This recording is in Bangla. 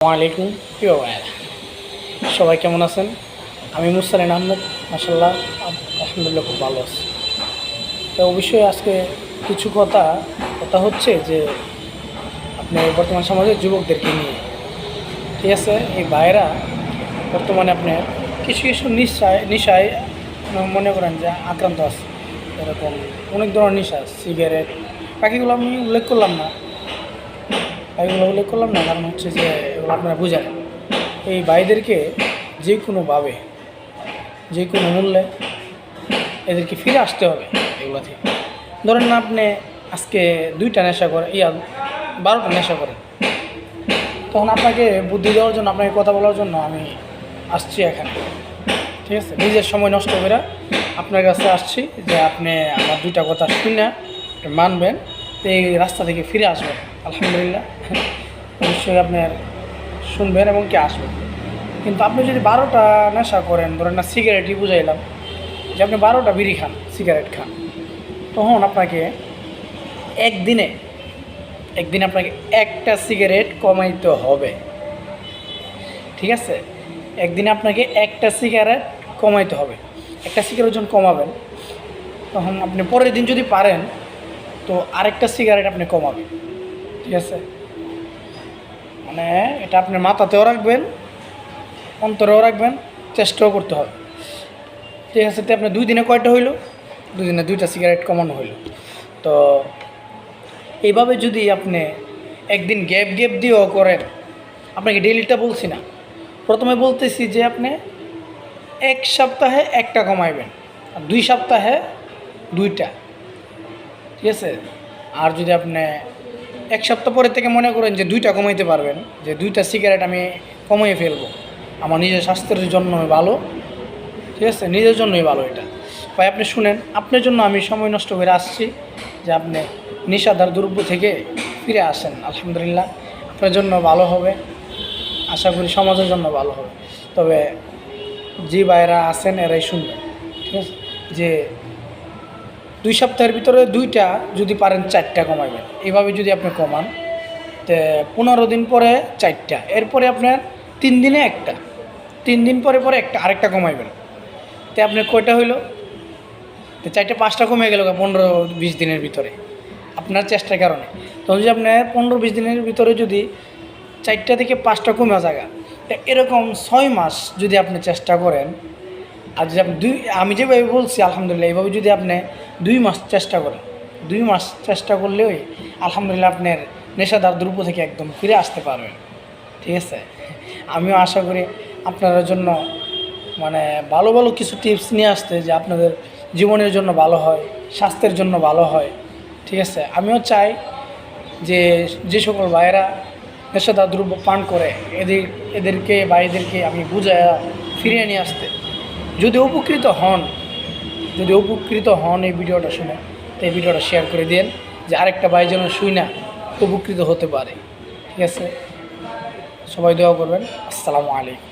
আসসালামাইকুম প্রিয় ভাইয়েরা, সবাই কেমন আছেন? আমি মুরসালিন আহমেদ, মাশাআল্লাহ আলহামদুলিল্লাহ খুব ভালো আছি। তো অবশ্যই আজকে কিছু কথা হচ্ছে যে আপনি বর্তমান সমাজের যুবকদেরকে নিয়ে, ঠিক আছে? এই ভাইয়েরা বর্তমানে আপনার কিছু কিছু নেশায় মনে করেন যে আক্রান্ত আছে। এরকম অনেক ধরনের নেশা, সিগারেট, বাকিগুলো আমি উল্লেখ করলাম না, কারণ হচ্ছে যে এগুলো আপনারা বুঝেন। এই ভাইদেরকে যে কোনোভাবে, যে কোনো মূল্যে এদেরকে ফিরে আসতে হবে এগুলো থেকে। ধরেন না, আপনি আজকে 2টা নেশা করে 12টা নেশা করেন, তখন আপনাকে বুদ্ধি দেওয়ার জন্য, আপনাকে কথা বলার জন্য আমি আসছি এখানে, ঠিক আছে? নিজের সময় নষ্ট করে আপনার কাছে আসছি যে আপনি আমার 2টা কথা শুনে মানবেন, এই রাস্তা থেকে ফিরে আসবেন। আলহামদুলিল্লাহ, অবশ্যই আপনার শুনবেন এবং কি আসবেন। কিন্তু আপনি যদি 12টা নেশা করেন, ধরেন না সিগারেটই বুঝাইলাম যে আপনি 12টা বিড়ি খান, সিগারেট খান, তখন আপনাকে একদিনে আপনাকে একটা সিগারেট কমাইতে হবে, ঠিক আছে? একদিনে আপনাকে একটা সিগারেট কমাইতে হবে। একটা সিগারেট যখন কমাবেন, তখন আপনি পরের দিন যদি পারেন তো আরেকটা সিগারেট আপনি কমাবেন, ঠিক আছে? মানে এটা আপনার মাথাতেও রাখবেন, অন্তরেও রাখবেন, চেষ্টাও করতে হবে, ঠিক আছে? তো আপনার 2 দিনে কয়টা হইল? 2 দিনে 2টা সিগারেট কমানো হইল। তো এইভাবে যদি আপনি একদিন গ্যাপ দিয়েও করেন, আপনাকে ডেইলিটা বলছি না, প্রথমে বলতেছি যে আপনি 1 সপ্তাহে একটা কমাইবেন, আর 2 সপ্তাহে 2টা, ঠিক আছে? আর যদি আপনি 1 সপ্তাহ পরে থেকে মনে করেন যে 2টা কমাইতে পারবেন, যে 2টা সিগারেট আমি কমিয়ে ফেলবো, আমার নিজের স্বাস্থ্যের জন্য ভালো, ঠিক আছে? নিজের জন্যই ভালো এটা। ভাই আপনি শুনেন, আপনার জন্য আমি সময় নষ্ট করে আসছি যে আপনি নেশাদার দ্রব্য থেকে ফিরে আসেন। আলহামদুলিল্লাহ, আপনার জন্য ভালো হবে, আশা করি সমাজের জন্য ভালো হবে। তবে যে ভাইয়েরা আছেন এরাই শুনবেন, ঠিক আছে? যে 2 সপ্তাহের ভিতরে 2টা, যদি পারেন 4টা কমাইবেন। এইভাবে যদি আপনি কমান, তো 15 দিন পরে 4টা, এরপরে আপনার 3 দিনে একটা, 3 দিন পরে একটা, আরেকটা কমাইবেন। তো আপনার কয়টা হইল? তো 4টা 5টা কমে গেল 15-20 দিনের ভিতরে আপনার চেষ্টার কারণে। তখন যদি আপনার 15-20 দিনের ভিতরে যদি 4টা থেকে 5টা কমে জায়গা, তো এরকম 6 মাস যদি আপনি চেষ্টা করেন, আর যদি আপনি আমি যেভাবে বলছি আলহামদুলিল্লাহ, এইভাবে যদি আপনি 2 মাস চেষ্টা করেন, 2 মাস চেষ্টা করলেই আলহামদুলিল্লাহ আপনার নেশাদার দ্রব্য থেকে একদম ফিরে আসতে পারবেন, ঠিক আছে? আমিও আশা করি আপনাদের জন্য মানে ভালো ভালো কিছু টিপস নিয়ে আসতে, যে আপনাদের জীবনের জন্য ভালো হয়, স্বাস্থ্যের জন্য ভালো হয়, ঠিক আছে? আমিও চাই যে সকল ভাইয়েরা নেশাদার দ্রব্য পান করে এদেরকে আমি বুঝায় ফিরিয়ে নিয়ে আসতে। যদি উপকৃত হন এই ভিডিওটা শুনে, তো এই ভিডিওটা শেয়ার করে দিন, যে আরেকটা ভাই যেন শুই না উপকৃত হতে পারে, ঠিক আছে? সবাই দোয়া করবেন। আসসালামু আলাইকুম।